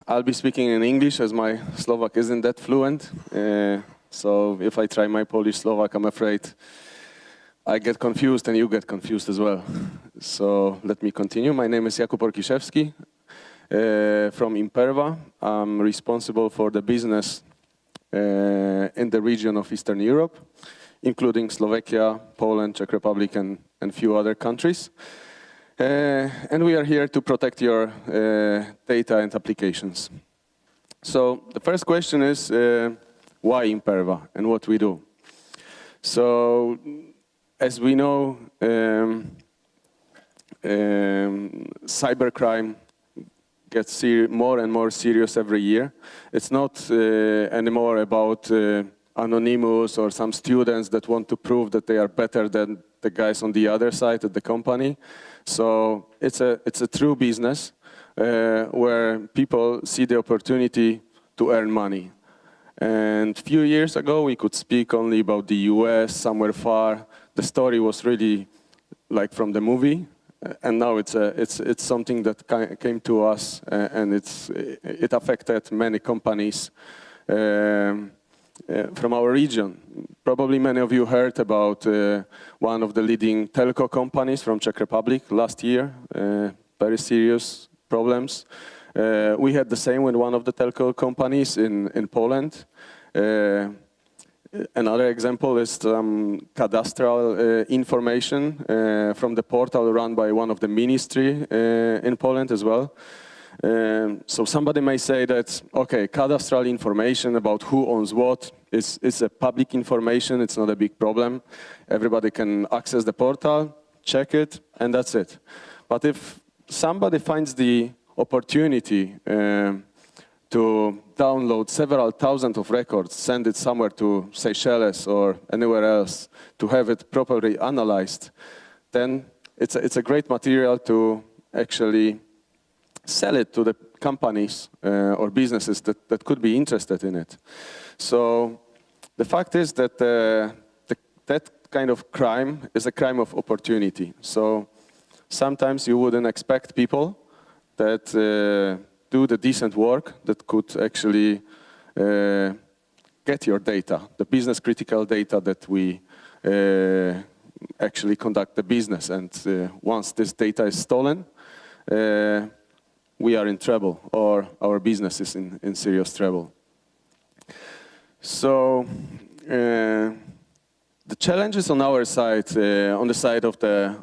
I'll be speaking in English as my Slovak isn't that fluent. So if I try my Polish Slovak, I'm afraid I get confused and you get confused as well. So let me continue. My name is Jakub Orkiszewski from Imperva. I'm responsible for the business in the region of Eastern Europe, including Slovakia, Poland, Czech Republic, and few other countries. And we are here to protect your data and applications. So the first question is, why Imperva and what we do? So as we know, cybercrime gets more and more serious every year. It's not anymore about anonymous or some students that want to prove that they are better than the guys on the other side at the company. So it's a true business where people see the opportunity to earn money. And a few years ago, we could speak only about the US, somewhere far. The story was really like from the movie. And now it's something that came to us, and it affected many companies from our region. Probably many of you heard about one of the leading telco companies from Czech Republic last year. Very serious problems. We had the same with one of the telco companies in Poland. Another example is cadastral information from the portal run by one of the ministry in Poland as well. So somebody may say that, okay, cadastral information about who owns what is a public information, it's not a big problem. Everybody can access the portal, check it, and that's it. But if somebody finds the opportunity to download several thousand of records, send it somewhere to Seychelles or anywhere else to have it properly analyzed, then it's a great material to actually sell it to the companies or businesses that could be interested in it. So the fact is that that kind of crime is a crime of opportunity. So sometimes you wouldn't expect people that do the decent work that could actually get your data, the business critical data that we actually conduct the business. And once this data is stolen, we are in trouble, or our business is in serious trouble. So the challenges on our side, on the side of the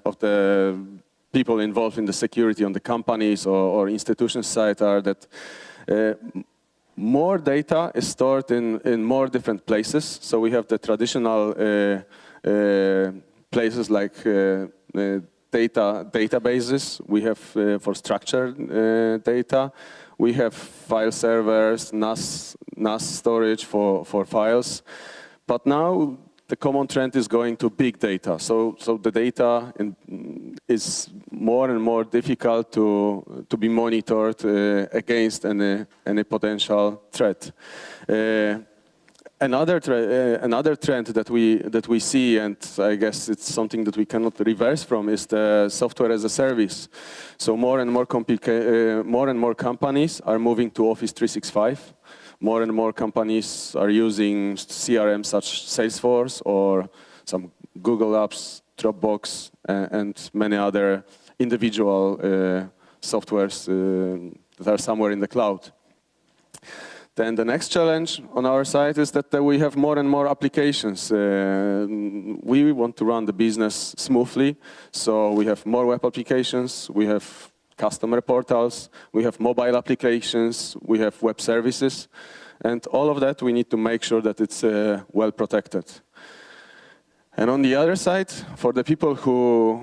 people involved in the security on the companies or institutions side, are that more data is stored in more different places. So we have the traditional places like databases. We have for structured data. We have file servers, NAS storage for files. But now the common trend is going to big data. So the data is more and more difficult to be monitored against any potential threat. Another trend that we see, and I guess it's something that we cannot reverse from, is the software as a service. So more and more companies are moving to Office 365. More and more companies are using CRM such Salesforce or some Google Apps, Dropbox, and many other individual softwares that are somewhere in the cloud. Then the next challenge on our side is that we have more and more applications. We want to run the business smoothly, so we have more web applications, we have customer portals, we have mobile applications, we have web services, and all of that we need to make sure that it's well protected. And on the other side, for the people who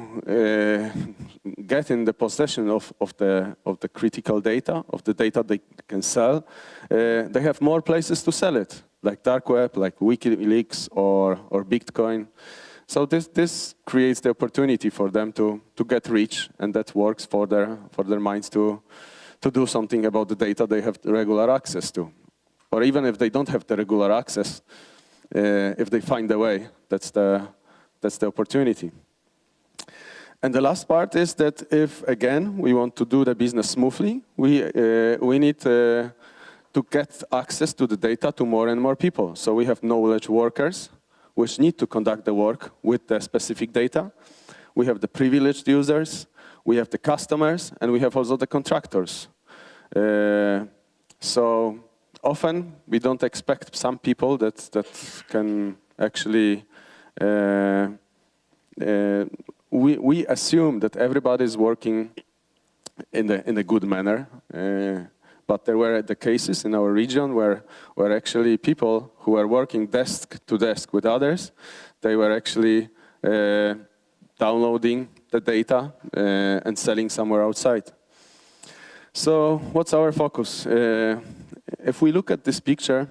get in the possession of the critical data, of the data they can sell, they have more places to sell it, like dark web, like WikiLeaks or Bitcoin. So this creates the opportunity for them to get rich, and that works for their minds to do something about the data they have regular access to. Or even if they don't have the regular access, if they find a way, that's the opportunity. And the last part is that if, again, we want to do the business smoothly, we need to get access to the data to more and more people. So we have knowledge workers, which need to conduct the work with the specific data. We have the privileged users, we have the customers, and we have also the contractors. So often we don't expect some people that can actually, we assume that everybody is working in a good manner. But there were the cases in our region where actually people who were working desk to desk with others, they were actually downloading the data and selling somewhere outside. So what's our focus? If we look at this picture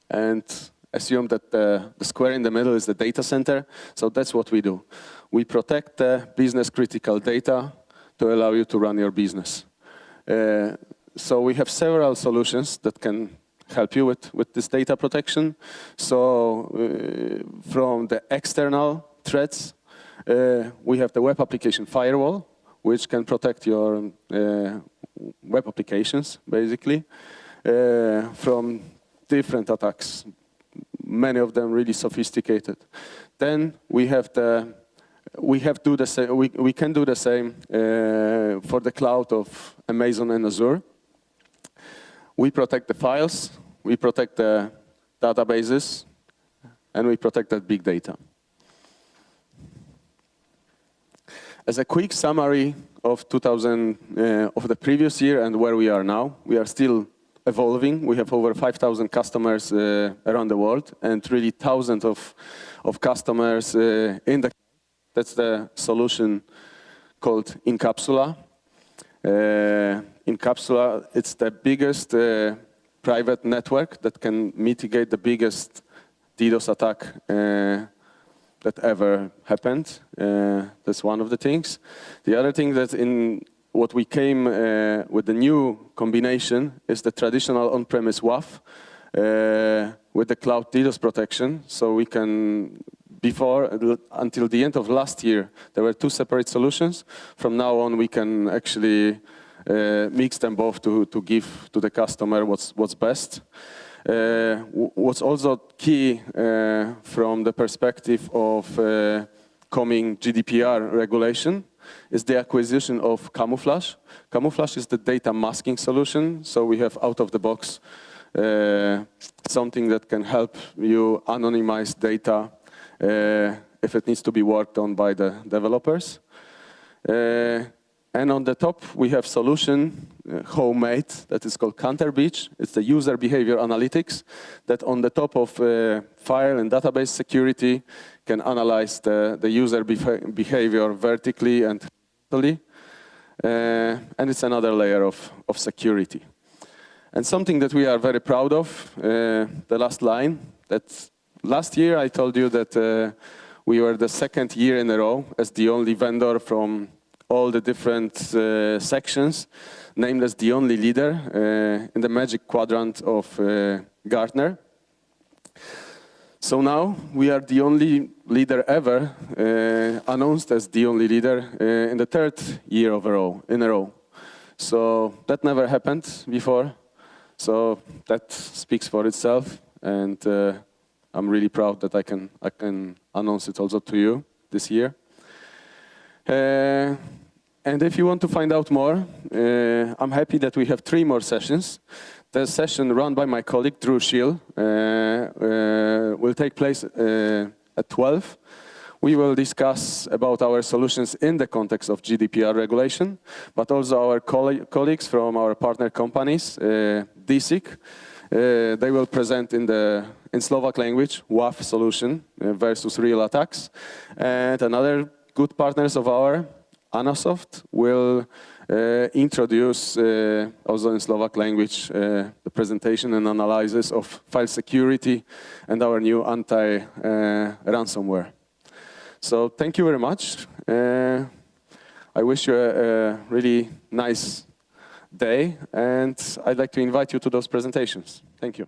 and assume that the square in the middle is the data center, so that's what we do. We protect the business critical data to allow you to run your business. So we have several solutions that can help you with this data protection. So from the external threats, we have the web application firewall, which can protect your web applications, basically, from different attacks, many of them really sophisticated. Then we have we can do the same for the cloud of Amazon and Azure. We protect the files, we protect the databases, and we protect that big data. As a quick summary of of the previous year and where we are now, we are still evolving. We have over 5,000 customers around the world, and really thousands of customers in the. That's the solution called Incapsula. Incapsula, it's the biggest private network that can mitigate the biggest DDoS attack that ever happened. That's one of the things. The other thing that in what we came with the new combination is the traditional on-premise WAF with the cloud DDoS protection. So we can, until the end of last year, there were two separate solutions. From now on, we can actually mix them both to give to the customer what's best. What's also key from the perspective of coming GDPR regulation is the acquisition of Camouflage. Camouflage is the data masking solution, so we have out-of-the-box something that can help you anonymize data if it needs to be worked on by the developers. And on the top, we have solution homemade that is called Counter Breach. It's the user behavior analytics that on the top of file and database security can analyze the user behavior vertically and horizontally. And it's another layer of security. And something that we are very proud of, the last line, that last year I told you that we were the second year in a row as the only vendor from all the different sections, named as the only leader in the Magic Quadrant of Gartner. So now we are the only leader ever announced as the only leader in the third year in a row. So that never happened before. So that speaks for itself, and I'm really proud that I can announce it also to you this year. And if you want to find out more, I'm happy that we have 3 more sessions. The session run by my colleague, Drew Schill, will take place at 12. We will discuss about our solutions in the context of GDPR regulation, but also our colleagues from our partner companies, DSIC. They will present in Slovak language, WAF solution versus real attacks. And another good partners of our, Anasoft, will introduce also in Slovak language the presentation and analysis of file security and our new anti-ransomware. So thank you very much. I wish you a really nice day, and I'd like to invite you to those presentations. Thank you.